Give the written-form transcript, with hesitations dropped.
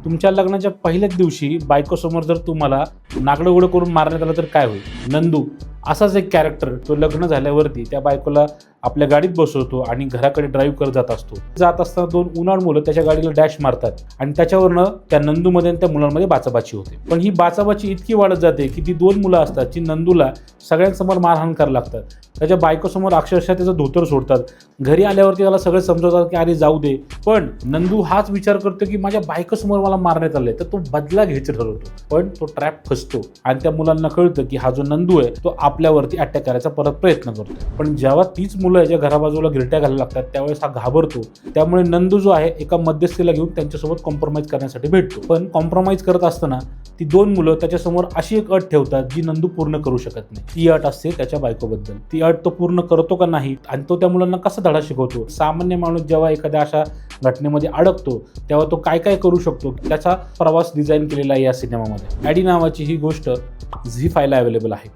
तुमच्या लग्नाच्या पहिल्याच दिवशी बायकोसमोर जर तुम्हाला नागडं उघडं करून मारण्यात आलं तर काय होईल? नंदू असाच एक कॅरेक्टर तो लग्न झाल्यावरती त्या बायकोला आपल्या गाडीत बसवतो आणि घराकडे ड्राईव्ह करत जात असतो. जात असताना दोन उन्हाळ मुलं त्याच्या गाडीला डॅश मारतात आणि त्याच्यावरनं त्या नंदूमध्ये आणि त्या मुलांमध्ये बाचाबाची होते. पण ही बाचाबाची इतकी वाढत जाते की ती दोन मुलं असतात जी नंदूला सगळ्यांसमोर मारहाण करायला लागतात. त्याच्या बायकोसमोर अक्षरशः त्याचं धोतर सोडतात. घरी आल्यावरती त्याला सगळे समजवतात की अरे जाऊ दे. पण नंदू हाच विचार करतो की माझ्या बायकोसमोर मला मारण्यात आलंय, तर तो बदला घ्यायचं ठरवतो. पण तो ट्रॅप फसतो आणि त्या मुलांना कळतं की हा जो नंदू आहे तो आपल्यावरती अटॅक करायचा परत प्रयत्न करतो. पण जेव्हा तीच मुलं याच्या घराबाजूला गिरट्या घालायला लागतात त्यावेळेस हा घाबरतो. त्यामुळे नंदू जो आहे एका मध्यस्थीला घेऊन त्यांच्यासोबत कॉम्प्रोमाइज करण्यासाठी भेटतो. पण कॉम्प्रोमाइज करत असताना ती दोन मुलं त्याच्यासमोर अशी एक अट ठेवतात जी नंदू पूर्ण करू शकत नाही. ती अट असते त्याच्या बायकोबद्दल. ती अट तो पूर्ण करतो का नाही आणि तो त्या मुलांना कसा धडा शिकवतो. सामान्य माणूस जेव्हा एखाद्या अशा घटनेमध्ये अडकतो तेव्हा तो काय काय करू शकतो त्याचा प्रवास डिझाईन केलेला आहे या सिनेमामध्ये. ॲडी नावाची ही गोष्ट झी5 ला अवेलेबल आहे.